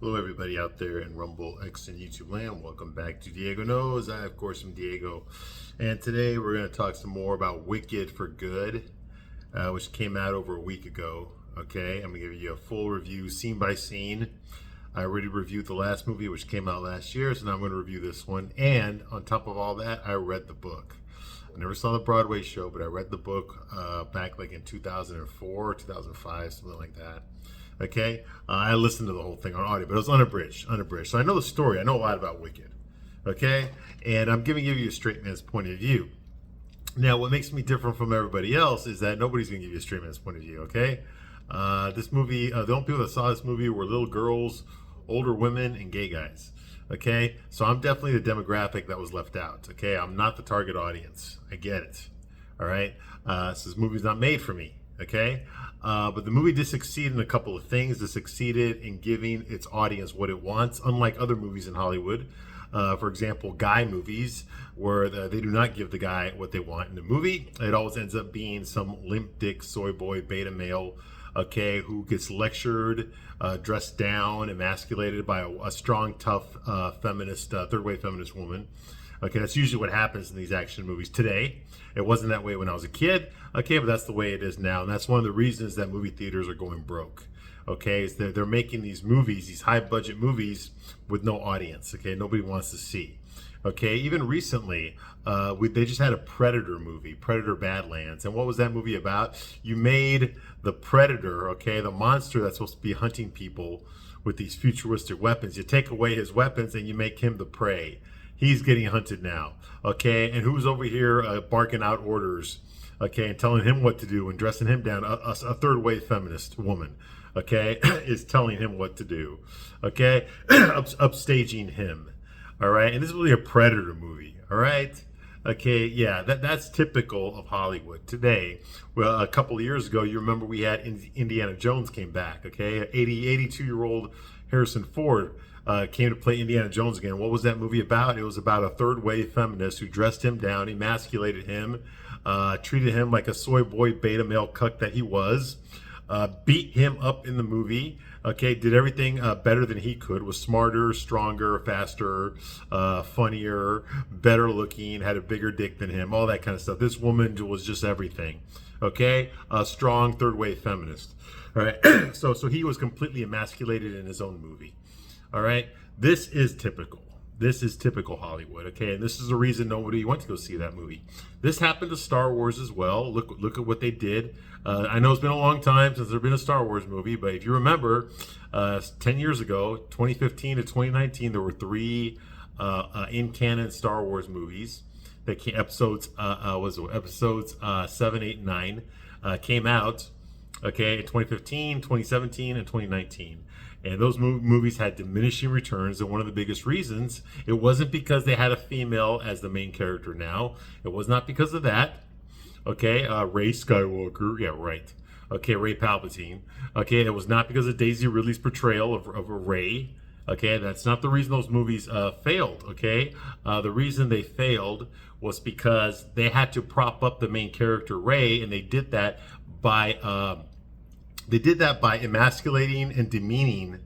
Hello, everybody out there in Rumble, X, and YouTube land. Welcome back to Diego Knows. I, of course, am Diego. And today we're going to talk some more about Wicked for Good, which came out over a week ago. Okay, I'm going to give you a full review, scene by scene. I already reviewed the last movie, which came out last year, so now I'm going to review this one. And on top of all that, I read the book. I never saw the Broadway show, but I read the book back like in 2004, 2005, something like that. Okay, I listened to the whole thing on audio, but it was unabridged. So I know the story. I know a lot about Wicked. Okay, and I'm giving you a straight man's point of view. Now, what makes me different from everybody else is that nobody's going to give you a straight man's point of view. Okay, this movie, the only people that saw this movie were little girls, older women, and gay guys. Okay, so I'm definitely the demographic that was left out. Okay, I'm not the target audience. I get it. All right, so this movie's not made for me. Okay, but the movie did succeed in a couple of things. It succeeded in giving its audience what it wants, unlike other movies in Hollywood. For example, guy movies, where they do not give the guy what they want in the movie. It always ends up being some limp dick, soy boy, beta male, okay, who gets lectured, dressed down, emasculated by a strong, tough, feminist, third-wave feminist woman. Okay, that's usually what happens in these action movies today. It wasn't that way when I was a kid, okay, but that's the way it is now. And that's one of the reasons that movie theaters are going broke, okay, is they're making these movies, these high-budget movies with no audience, okay? Nobody wants to see, okay? Even recently, they just had a Predator movie, Predator Badlands. And what was that movie about? You made the Predator, okay, the monster that's supposed to be hunting people with these futuristic weapons. You take away his weapons and you make him the prey. He's getting hunted now, okay? And who's over here barking out orders, okay, and telling him what to do and dressing him down? A third-wave feminist woman, okay, is telling him what to do, okay? Upstaging him, all right? And this is really a Predator movie, all right? Okay, yeah, that's typical of Hollywood today. Well, a couple of years ago, you remember we had Indiana Jones came back, okay? 82-year-old Harrison Ford came to play Indiana Jones again. What was that movie about? It was about a third-wave feminist who dressed him down, emasculated him, treated him like a soy boy beta male cuck that he was, beat him up in the movie, okay, did everything better than he could, was smarter, stronger, faster, funnier, better looking, had a bigger dick than him, all that kind of stuff. This woman was just everything, okay? A strong third-wave feminist, all right? So he was completely emasculated in his own movie. All right, this is typical. This is typical Hollywood, okay? And this is the reason nobody went to go see that movie. This happened to Star Wars as well. Look at what they did. I know it's been a long time since there's been a Star Wars movie, but if you remember, 10 years ago, 2015 to 2019, there were three in-canon Star Wars movies that came, episodes 7, 8, and 9 came out, okay, in 2015, 2017, and 2019. And those movies had diminishing returns, and one of the biggest reasons, it wasn't because they had a female as the main character now. It was not because of that. Okay, Rey Skywalker, yeah, right. Okay, Rey Palpatine. Okay, it was not because of Daisy Ridley's portrayal of a Rey. Okay, that's not the reason those movies failed, okay? The reason they failed was because they had to prop up the main character, Rey, and they did that by... emasculating and demeaning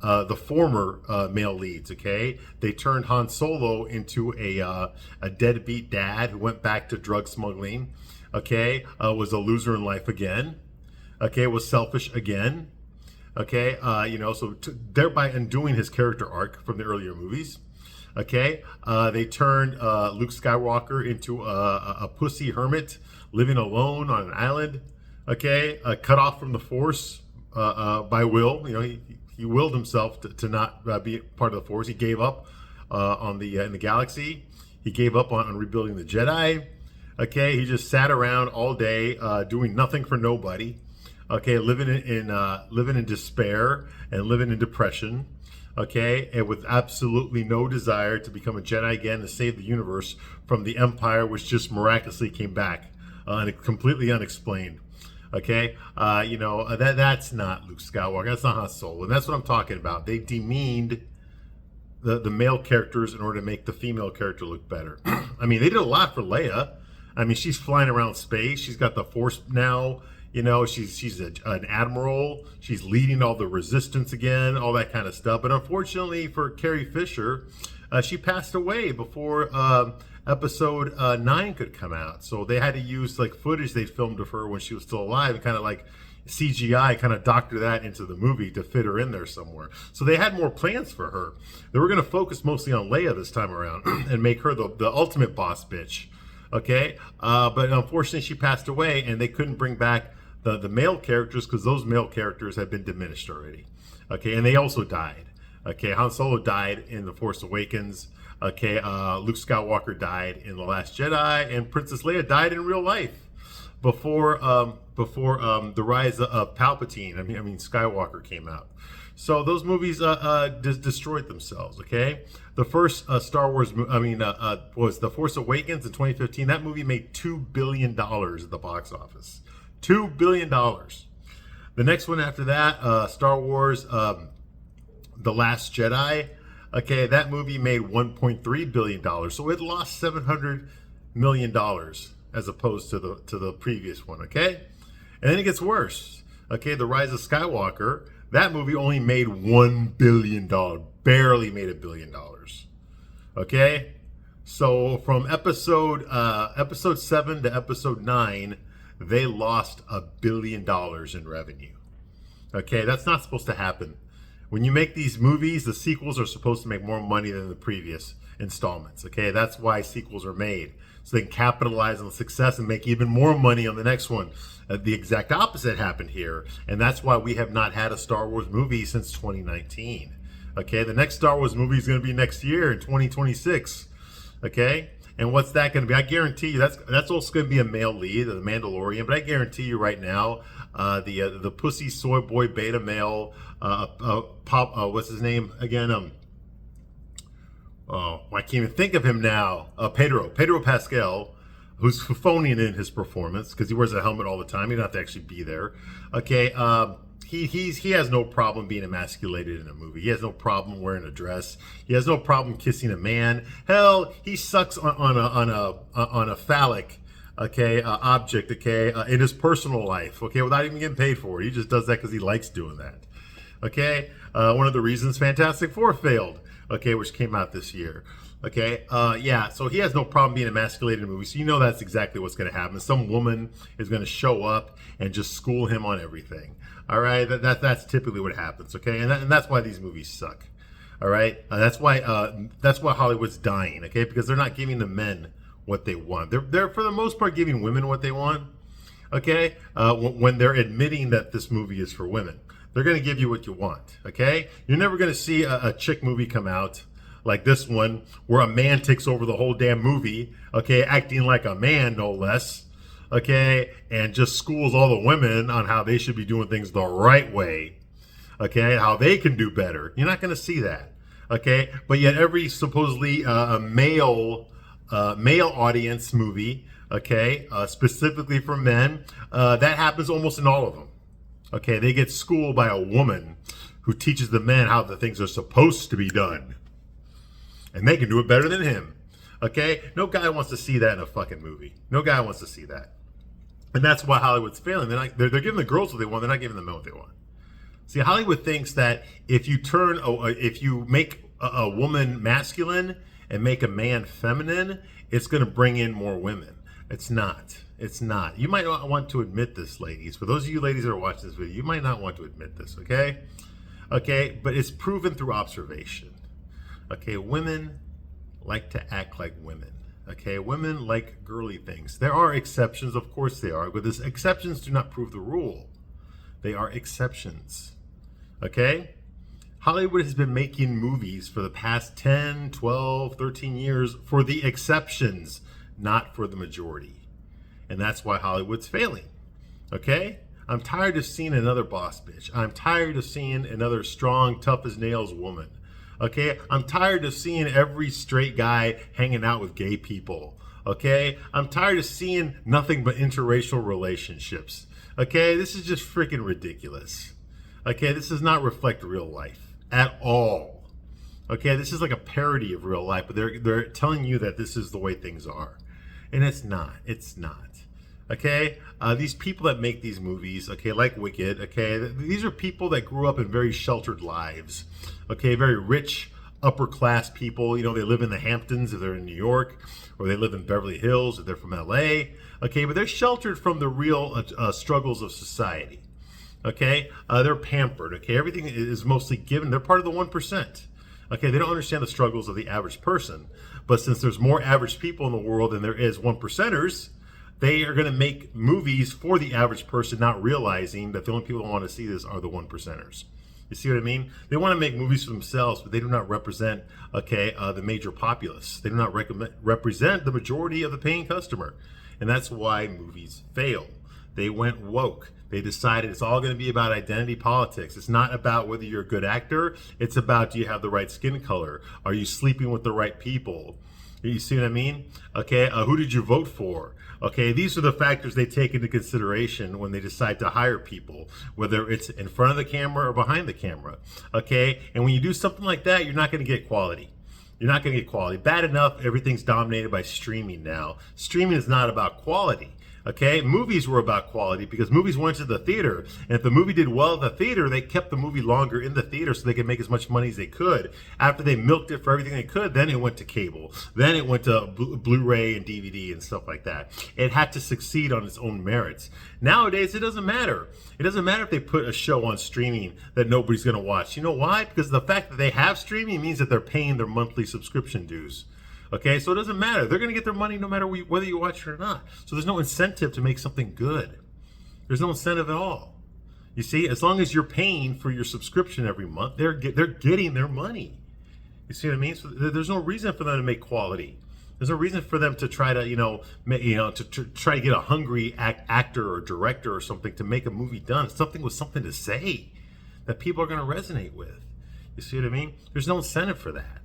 the former male leads, okay? They turned Han Solo into a deadbeat dad who went back to drug smuggling, okay? Was a loser in life again, okay? Was selfish again, okay? So thereby undoing his character arc from the earlier movies, okay? They turned Luke Skywalker into a pussy hermit living alone on an island, okay, cut off from the Force by will. You know, he willed himself to not be part of the Force. He gave up in the galaxy. He gave up on rebuilding the Jedi. Okay, he just sat around all day doing nothing for nobody. Okay, living in despair and living in depression. Okay, and with absolutely no desire to become a Jedi again to save the universe from the Empire, which just miraculously came back and completely unexplained. Okay, that's not Luke Skywalker. That's not Han Solo, and that's what I'm talking about. They demeaned the male characters in order to make the female character look better. I mean, they did a lot for Leia. I mean, she's flying around space. She's got the Force now An admiral. She's leading all the resistance again, all that kind of stuff. But unfortunately for Carrie Fisher, she passed away before episode 9 could come out. So they had to use like footage they filmed of her when she was still alive and kind of like CGI kind of doctor that into the movie to fit her in there somewhere. So they had more plans for her. They were going to focus mostly on Leia this time around and make her the ultimate boss bitch. Okay, but unfortunately she passed away, and they couldn't bring back the male characters because those male characters had been diminished already. Okay, and they also died. Okay, Han Solo died in The Force Awakens. Okay, Luke Skywalker died in The Last Jedi, and Princess Leia died in real life before the rise of Palpatine. I mean Skywalker came out. So those movies destroyed themselves. Okay, the first Star Wars, was The Force Awakens in 2015. That movie made $2 billion at the box office. $2 billion. The next one after that, Star Wars, The Last Jedi. Okay, that movie made $1.3 billion. So it lost $700 million as opposed to the previous one. Okay, and then it gets worse. Okay, The Rise of Skywalker. That movie only made $1 billion, barely made $1 billion. Okay, so from episode 7 to episode 9, they lost $1 billion in revenue. Okay, that's not supposed to happen. When you make these movies, the sequels are supposed to make more money than the previous installments. Okay, that's why sequels are made, so they can capitalize on the success and make even more money on the next one. The exact opposite happened here, and that's why we have not had a Star Wars movie since 2019. Okay, the next Star Wars movie is going to be next year in 2026. Okay, and what's that going to be? I guarantee you that's also going to be a male lead, The Mandalorian. But I guarantee you right now, the pussy soy boy beta male, what's his name again? I can't even think of him now. Pedro Pascal, who's phoning in his performance because he wears a helmet all the time. He don't have to actually be there. Okay, he has no problem being emasculated in a movie. He has no problem wearing a dress. He has no problem kissing a man. Hell, he sucks on a phallic object. In his personal life. Okay, without even getting paid for it. He just does that because he likes doing that. Okay, one of the reasons Fantastic Four failed. Okay, which came out this year. Okay, so he has no problem being emasculated in a movie. So you know that's exactly what's going to happen. Some woman is going to show up and just school him on everything. All right, that's typically what happens. Okay, and that's why these movies suck. All right, that's why Hollywood's dying. Okay, because they're not giving the men what they want. They're for the most part giving women what they want. Okay, when they're admitting that this movie is for women, they're going to give you what you want. Okay, you're never going to see a chick movie come out like this one, where a man takes over the whole damn movie, okay, acting like a man, no less, okay, and just schools all the women on how they should be doing things the right way, okay, how they can do better. You're not going to see that, okay, but yet every supposedly male audience movie, okay, specifically for men, that happens almost in all of them, okay, they get schooled by a woman who teaches the men how the things are supposed to be done. And they can do it better than him. Okay? No guy wants to see that in a fucking movie. No guy wants to see that. And that's why Hollywood's failing. They're giving the girls what they want. They're not giving the men what they want. See, Hollywood thinks that if you make a woman masculine and make a man feminine, it's going to bring in more women. It's not. It's not. You might not want to admit this, ladies. For those of you ladies that are watching this video, you might not want to admit this, okay? Okay? But it's proven through observation. Okay, women like to act like women. Okay, women like girly things. There are exceptions, of course they are, but these exceptions do not prove the rule. They are exceptions. Okay? Hollywood has been making movies for the past 10, 12, 13 years for the exceptions, not for the majority. And that's why Hollywood's failing. Okay? I'm tired of seeing another boss bitch. I'm tired of seeing another strong, tough as nails woman. Okay, I'm tired of seeing every straight guy hanging out with gay people. Okay, I'm tired of seeing nothing but interracial relationships. Okay, this is just freaking ridiculous. Okay, this does not reflect real life at all. Okay, this is like a parody of real life, but they're telling you that this is the way things are. And it's not. It's not. Okay, these people that make these movies, okay, like Wicked, okay, these are people that grew up in very sheltered lives, okay, very rich, upper class people. You know, they live in the Hamptons if they're in New York, or they live in Beverly Hills if they're from LA. Okay, but they're sheltered from the real struggles of society. Okay, they're pampered. Okay, everything is mostly given. They're part of the 1%. Okay, they don't understand the struggles of the average person. But since there's more average people in the world than there is 1%ers, they are going to make movies for the average person, not realizing that the only people who want to see this are the 1%ers. You see what I mean? They want to make movies for themselves, but they do not represent, okay, the major populace. They do not represent the majority of the paying customer. And that's why movies fail. They went woke. They decided it's all going to be about identity politics. It's not about whether you're a good actor. It's about, do you have the right skin color? Are you sleeping with the right people? You see what I mean? Okay, who did you vote for? Okay, these are the factors they take into consideration when they decide to hire people, whether it's in front of the camera or behind the camera. Okay, and when you do something like that, you're not going to get quality. You're not going to get quality. Bad enough, everything's dominated by streaming now. Streaming is not about quality. Okay, movies were about quality because movies went to the theater, and if the movie did well at the theater, they kept the movie longer in the theater so they could make as much money as they could. After they milked it for everything they could, then it went to cable, then it went to Blu-ray and DVD and stuff like that. It had to succeed on its own merits. Nowadays, it doesn't matter. It doesn't matter if they put a show on streaming that nobody's going to watch. You know why? Because the fact that they have streaming means that they're paying their monthly subscription dues. Okay, so it doesn't matter. They're going to get their money no matter whether you watch it or not. So there's no incentive to make something good. There's no incentive at all. You see, as long as you're paying for your subscription every month, they're getting their money. You see what I mean? So there's no reason for them to make quality. There's no reason for them to try to try to get a hungry actor or director or something to make a movie done. Something with something to say that people are going to resonate with. You see what I mean? There's no incentive for that.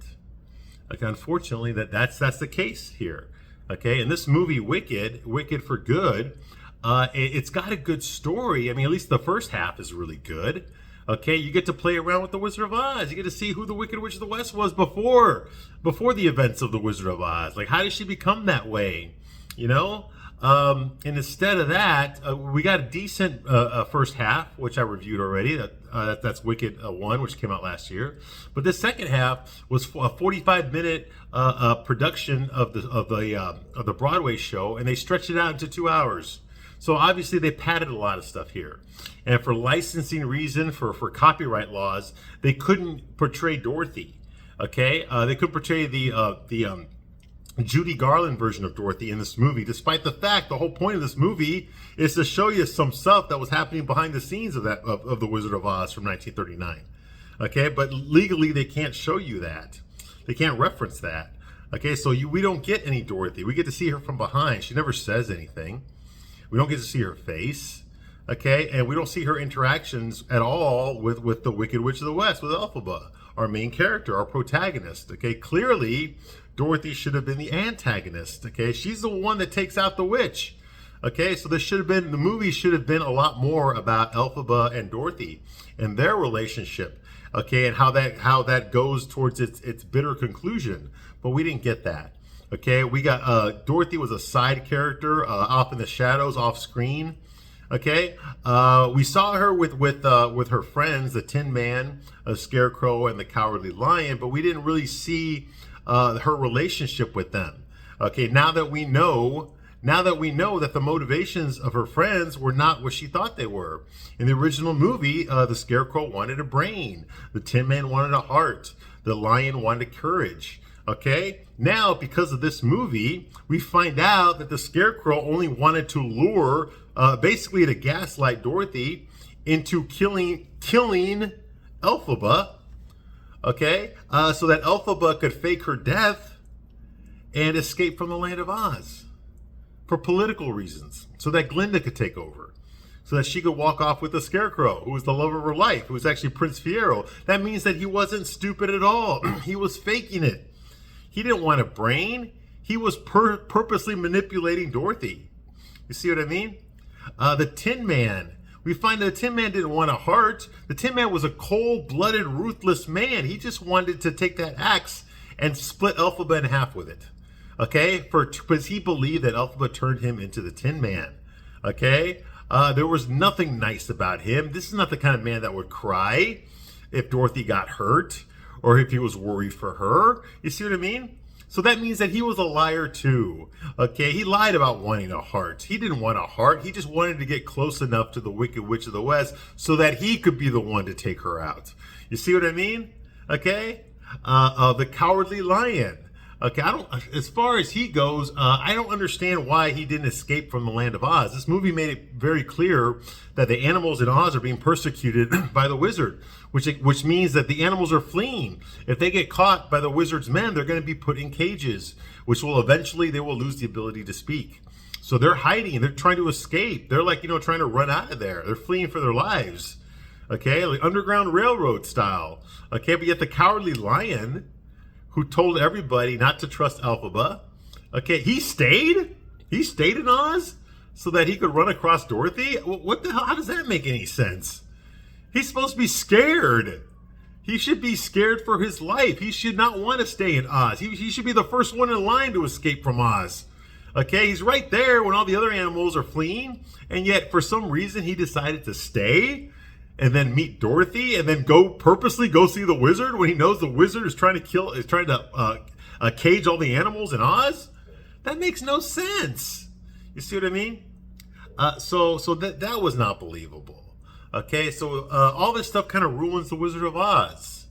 Like, unfortunately, that's the case here. Okay, and this movie, Wicked for Good, it's got a good story. I mean, at least the first half is really good. Okay, you get to play around with the Wizard of Oz. You get to see who the Wicked Witch of the West was before the events of the Wizard of Oz. Like, how did she become that way? You know? And instead of that, we got a decent first half, which I reviewed already. That's Wicked 1, which came out last year. But the second half was a 45-minute production of the Broadway show, and they stretched it out into 2 hours. So obviously they padded a lot of stuff here. And for licensing reason, for copyright laws, they couldn't portray Dorothy. Okay, they couldn't portray the Judy Garland version of Dorothy in this movie, despite the fact the whole point of this movie is to show you some stuff that was happening behind the scenes of the Wizard of Oz from 1939. Okay, but legally they can't show you that. They can't reference that. Okay, so we don't get any Dorothy. We get to see her from behind. She never says anything. We don't get to see her face. Okay, and we don't see her interactions at all with the Wicked Witch of the West, with Elphaba, our main character, our protagonist. Okay, clearly Dorothy should have been the antagonist. Okay, she's the one that takes out the witch. Okay, so the movie should have been a lot more about Elphaba and Dorothy and their relationship. Okay, and how that goes towards its bitter conclusion. But we didn't get that. Okay, we got Dorothy was a side character off in the shadows, off screen. Okay, we saw her with her friends, the Tin Man, a Scarecrow, and the Cowardly Lion, but we didn't really see her relationship with them. Okay, now that we know that the motivations of her friends were not what she thought they were. In the original movie, the Scarecrow wanted a brain, the Tin Man wanted a heart, the Lion wanted courage. Okay, now because of this movie, we find out that the Scarecrow only wanted to lure, basically to gaslight Dorothy into killing Elphaba. Okay, so that Elphaba could fake her death and escape from the land of Oz for political reasons, so that Glinda could take over, so that she could walk off with the Scarecrow, who was the love of her life, who was actually Prince Fiero. That means that he wasn't stupid at all. He was faking it. He didn't want a brain. He was purposely manipulating Dorothy. You see what I mean? The Tin Man. We find that the Tin Man didn't want a heart. The Tin Man was a cold-blooded, ruthless man. He just wanted to take that axe and split Elphaba in half with it. Okay? Because he believed that Elphaba turned him into the Tin Man. Okay, there was nothing nice about him. This is not the kind of man that would cry if Dorothy got hurt or if he was worried for her. You see what I mean? So that means that he was a liar too. Okay, he lied about wanting a heart. He didn't want a heart. He just wanted to get close enough to the Wicked Witch of the West so that he could be the one to take her out. You see what I mean? Okay, the Cowardly Lion. Okay, as far as he goes, I don't understand why he didn't escape from the land of Oz. This movie made it very clear that the animals in Oz are being persecuted by the wizard, which means that the animals are fleeing. If they get caught by the wizard's men, they're going to be put in cages, which will eventually, they will lose the ability to speak. So they're hiding, they're trying to escape. They're like, trying to run out of there. They're fleeing for their lives. Okay, like Underground Railroad style. Okay, but yet the Cowardly Lion, who told everybody not to trust Elphaba. Okay, he stayed? He stayed in Oz so that he could run across Dorothy? What the hell? How does that make any sense? He's supposed to be scared. He should be scared for his life. He should not want to stay in Oz. He should be the first one in line to escape from Oz. Okay, he's right there when all the other animals are fleeing, and yet for some reason he decided to stay and then meet Dorothy, and then purposely go see the wizard when he knows the wizard is trying to cage all the animals in Oz. That makes no sense. You see what I mean? So that was not believable. Okay, so all this stuff kind of ruins the Wizard of Oz.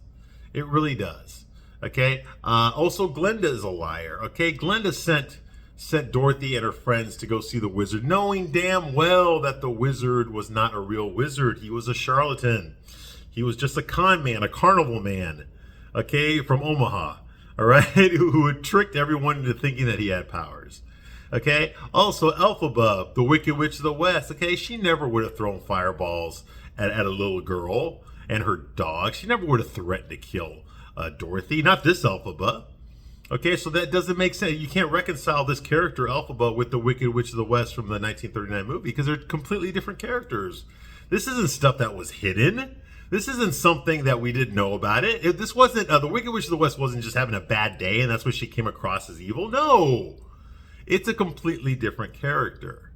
It really does. Okay. Also, Glinda is a liar. Okay, Glinda sent Dorothy and her friends to go see the wizard, knowing damn well that the wizard was not a real wizard. He was a charlatan. He was just a con man, a carnival man, okay, from Omaha, all right, who had tricked everyone into thinking that he had powers. Okay, also Elphaba, the Wicked Witch of the West, okay, she never would have thrown fireballs at a little girl and her dog. She never would have threatened to kill Dorothy, not this Elphaba. Okay, so that doesn't make sense. You can't reconcile this character, Elphaba, with the Wicked Witch of the West from the 1939 movie because they're completely different characters. This isn't stuff that was hidden. This isn't something that we didn't know about it. This wasn't, the Wicked Witch of the West wasn't just having a bad day and that's why she came across as evil. No, it's a completely different character.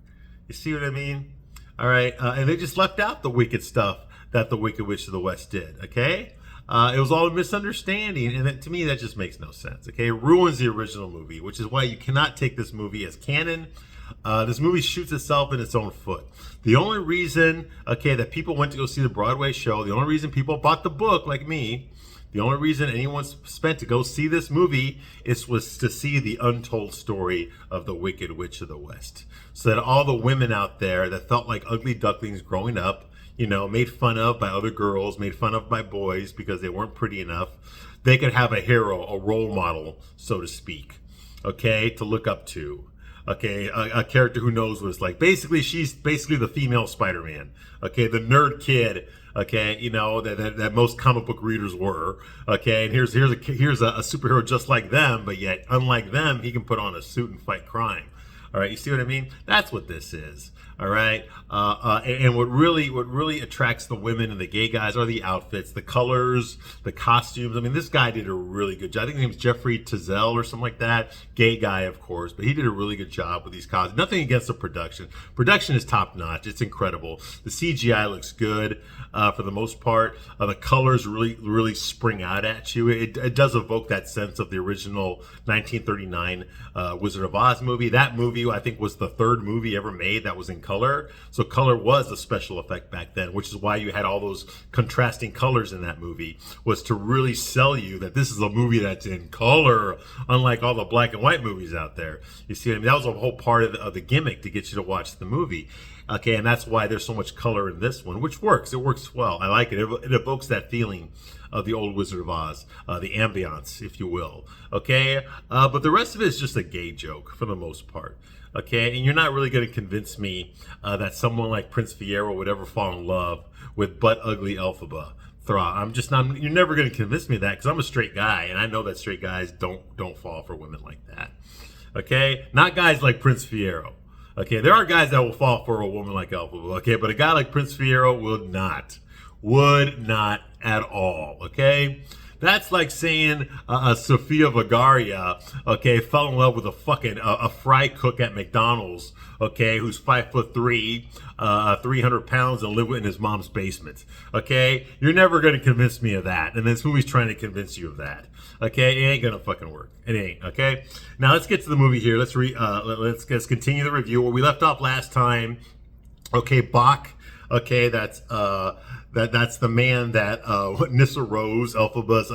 You see what I mean? All right, and they just left out the wicked stuff that the Wicked Witch of the West did, okay? It was all a misunderstanding, and to me, that just makes no sense, okay? It ruins the original movie, which is why you cannot take this movie as canon. This movie shoots itself in its own foot. The only reason, okay, that people went to go see the Broadway show, the only reason people bought the book, like me, the only reason anyone spent to go see this movie was to see the untold story of the Wicked Witch of the West. So that all the women out there that felt like ugly ducklings growing up, made fun of by other girls, made fun of by boys because they weren't pretty enough, they could have a hero, a role model, so to speak, okay, to look up to. Okay, a character who knows what it's like. Basically, she's basically the female Spider-Man. Okay, the nerd kid. Okay, that most comic book readers were. Okay, and here's a superhero just like them, but yet unlike them, he can put on a suit and fight crime. All right, you see what I mean? That's what this is. All right, and what really attracts the women and the gay guys are the outfits, the colors, the costumes. I mean, this guy did a really good job. I think his name's Jeffrey Tizell or something like that. Gay guy, of course, but he did a really good job with these costumes. Nothing against the production. Production is top notch. It's incredible. The CGI looks good for the most part. The colors really spring out at you. It does evoke that sense of the original 1939 Wizard of Oz movie. That movie, I think, was the third movie ever made that was in color. So color was a special effect back then, which is why you had all those contrasting colors in that movie, was to really sell you that this is a movie that's in color, unlike all the black and white movies out there. You see what I mean? That was a whole part of the gimmick to get you to watch the movie. Okay, and that's why there's so much color in this one, which works. It works well. I like it. It evokes that feeling of the old Wizard of Oz, the ambiance, if you will. Okay, but the rest of it is just a gay joke for the most part. Okay, and you're not really going to convince me that someone like Prince Fiero would ever fall in love with butt ugly Elphaba. I'm just not. You're never going to convince me of that because I'm a straight guy, and I know that straight guys don't fall for women like that. Okay, not guys like Prince Fiero. Okay, there are guys that will fall for a woman like Elphaba. Okay, but a guy like Prince Fiero would not at all. Okay, That's like saying Sofia Vergara, okay, fell in love with a fucking a fry cook at McDonald's, okay, who's 5'3", 300 pounds, and live in his mom's basement. Okay, you're never gonna convince me of that, and this movie's trying to convince you of that. Okay, it ain't gonna fucking work. It ain't. Okay, now let's get to the movie here. Let's continue the review where we left off last time. Okay, Bach. Okay, that's the man that Nyssa Rose, Elphaba's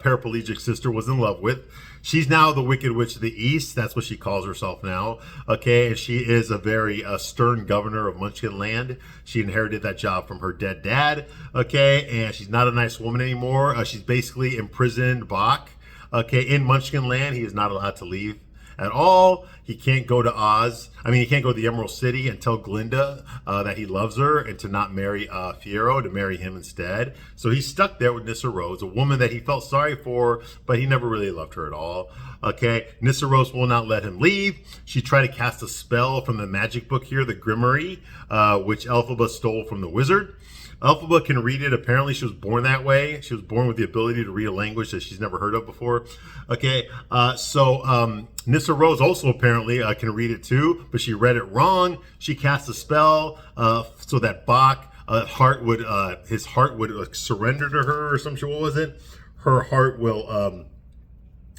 paraplegic sister, was in love with. She's now the Wicked Witch of the East. That's what she calls herself now. Okay, and she is a very stern governor of Munchkin Land. She inherited that job from her dead dad. Okay, and she's not a nice woman anymore. She's basically imprisoned Bach. Okay, in Munchkin Land, he is not allowed to leave at all. He can't go to Oz. I mean, he can't go to the Emerald City and tell Glinda that he loves her and to not marry Fiyero, to marry him instead. So he's stuck there with Nyssa Rose, a woman that he felt sorry for, but he never really loved her at all. Okay, Nyssa Rose will not let him leave. She tried to cast a spell from the magic book here, the Grimoire, which Elphaba stole from the wizard. Elphaba can read it. Apparently, she was born that way. She was born with the ability to read a language that she's never heard of before. Okay, so Nyssa Rose also apparently can read it too, but she read it wrong. She cast a spell so that Bach his heart would like, surrender to her or some shit. What was it? Her heart will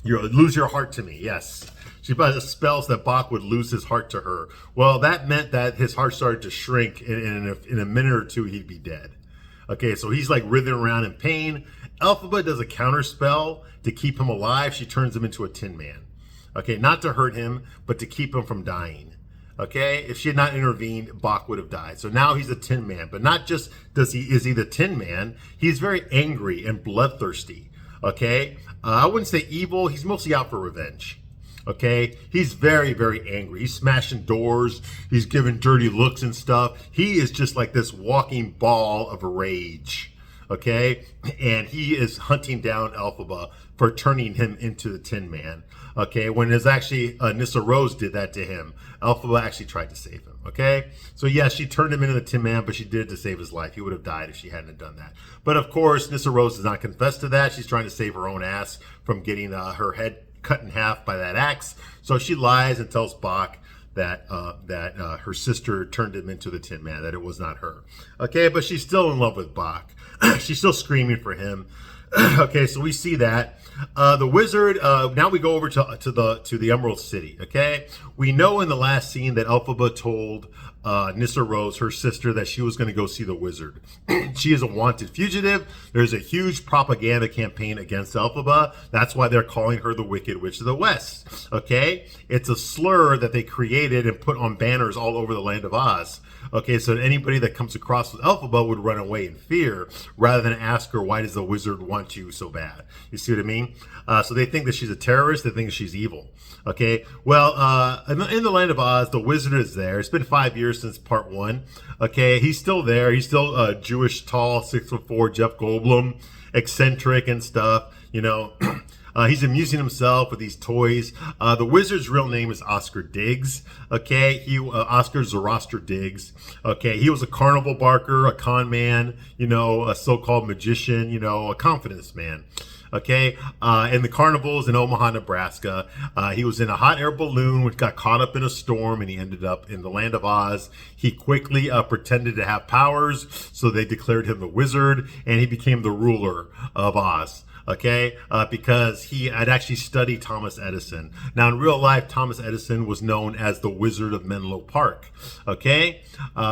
you lose your heart to me. Yes. She put spells that Bach would lose his heart to her. Well, that meant that his heart started to shrink. In a minute or two, he'd be dead. Okay, so he's like writhing around in pain. Elphaba does a counter spell to keep him alive. She turns him into a Tin Man. Okay, not to hurt him, but to keep him from dying. Okay, if she had not intervened, Bach would have died. So now he's a Tin Man. But not just is he the Tin Man, he's very angry and bloodthirsty. Okay, I wouldn't say evil. He's mostly out for revenge. Okay, he's very, very angry. He's smashing doors. He's giving dirty looks and stuff. He is just like this walking ball of rage. Okay, and he is hunting down Elphaba for turning him into the Tin Man. Okay, when it's actually Nyssa Rose did that to him, Elphaba actually tried to save him. Okay, so yes, she turned him into the Tin Man, but she did it to save his life. He would have died if she hadn't done that. But of course, Nyssa Rose does not confess to that. She's trying to save her own ass from getting her head cut in half by that axe. So she lies and tells Bach that her sister turned him into the Tin Man, that it was not her. Okay, but she's still in love with Bach. She's still screaming for him. Okay, so we see that. The wizard, now we go over to the Emerald City. Okay, we know in the last scene that Elphaba told Nyssa Rose, her sister, that she was going to go see the wizard. She is a wanted fugitive. There's a huge propaganda campaign against Elphaba. That's why they're calling her the Wicked Witch of the West. Okay, it's a slur that they created and put on banners all over the land of Oz. Okay, so anybody that comes across with Elphaba would run away in fear rather than ask her, why does the wizard want you so bad? You see what I mean? So they think that she's a terrorist. They think she's evil. Okay, well, in the land of Oz, the wizard is there. It's been 5 years since part 1. Okay, he's still there. He's still Jewish, tall, 6'4", Jeff Goldblum, eccentric and stuff, you know. He's amusing himself with these toys. The wizard's real name is Oscar Diggs. Okay, Oscar Zoroaster Diggs. Okay, he was a carnival barker, a con man, you know, a so-called magician, you know, a confidence man. Okay, in the carnivals in Omaha, Nebraska, he was in a hot air balloon which got caught up in a storm, and he ended up in the land of Oz. He quickly pretended to have powers, so they declared him the wizard, and he became the ruler of Oz. Okay, because he had actually studied Thomas Edison. Now, in real life, Thomas Edison was known as the Wizard of Menlo Park. Okay,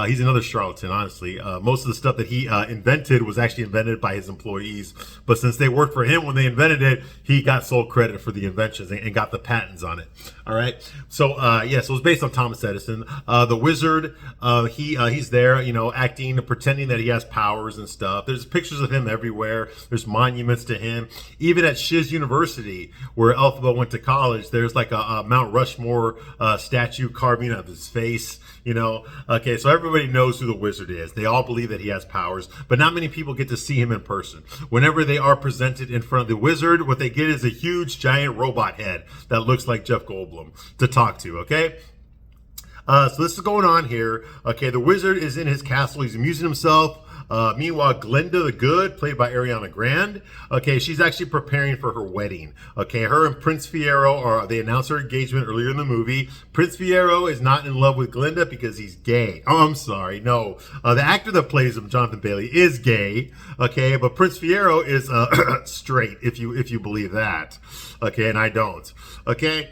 he's another charlatan, honestly. Most of the stuff that he invented was actually invented by his employees, but since they worked for him when they invented it, he got sole credit for the inventions and got the patents on it. All right, so yeah, so it's based on Thomas Edison. The wizard, he's there, you know, acting, pretending that he has powers and stuff. There's pictures of him everywhere. There's monuments to him. Even at Shiz University, where Elphaba went to college, there's like a Mount Rushmore statue carving of his face, you know. Okay, so everybody knows who the wizard is. They all believe that he has powers, but not many people get to see him in person. Whenever they are presented in front of the wizard, what they get is a huge, giant robot head that looks like Jeff Goldblum to talk to, okay? So this is going on here. Okay, the wizard is in his castle. He's amusing himself Meanwhile, Glinda the Good, played by Ariana Grande, okay, she's actually preparing for her wedding. Okay, her and Prince Fiero they announced their engagement earlier in the movie. Prince Fiero is not in love with Glinda because he's gay. Oh, I'm sorry, no. The actor that plays him, Jonathan Bailey, is gay. Okay, but Prince Fiero is straight, if you believe that. Okay, and I don't. Okay,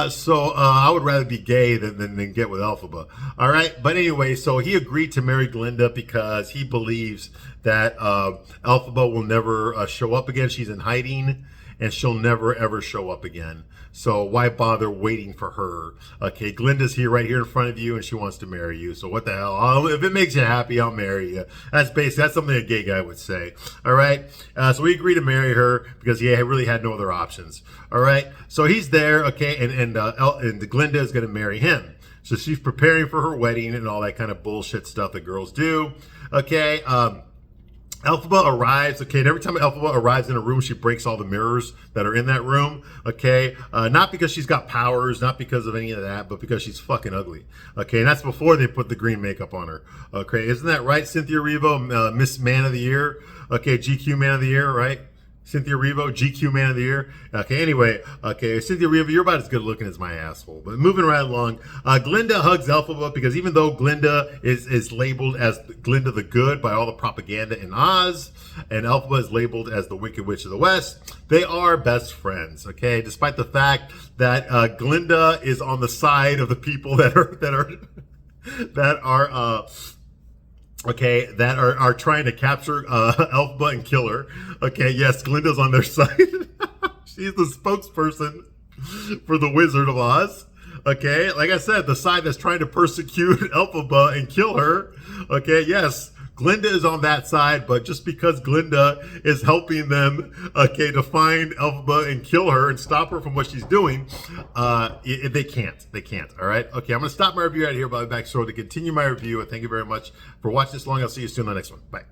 so I would rather be gay than get with Elphaba. All right, but anyway, so he agreed to marry Glinda because he believes that Elphaba will never show up again. She's in hiding, and she'll never ever show up again. So why bother waiting for her? Okay, Glinda's here, right here in front of you, and she wants to marry you. So what the hell? If it makes you happy, I'll marry you. That's something a gay guy would say. All right. So we agreed to marry her because he really had no other options. All right. So he's there. Okay, and Glinda is going to marry him. So she's preparing for her wedding and all that kind of bullshit stuff that girls do. Okay. Elphaba arrives, okay, and every time Elphaba arrives in a room, she breaks all the mirrors that are in that room, okay? Not because she's got powers, not because of any of that, but because she's fucking ugly, okay? And that's before they put the green makeup on her, okay? Isn't that right, Cynthia Erivo, Miss Man of the Year, okay, GQ Man of the Year, right? Cynthia Erivo, GQ Man of the Year. Okay, anyway, okay, Cynthia Erivo, you're about as good looking as my asshole. But moving right along, Glinda hugs Elphaba because even though Glinda is labeled as Glinda the Good by all the propaganda in Oz, and Elphaba is labeled as the Wicked Witch of the West, they are best friends. Okay, despite the fact that Glinda is on the side of the people that are trying to capture Elphaba and kill her. Okay, yes, Glinda's on their side. She's the spokesperson for the Wizard of Oz. Okay, like I said, the side that's trying to persecute Elphaba and kill her. Okay, yes, Glinda is on that side, but just because Glinda is helping them, okay, to find Elphaba and kill her and stop her from what she's doing, they can't. They can't, all right? Okay, I'm going to stop my review right here, but I'll be back shortly to continue my review, and thank you very much for watching this long. I'll see you soon on the next one. Bye.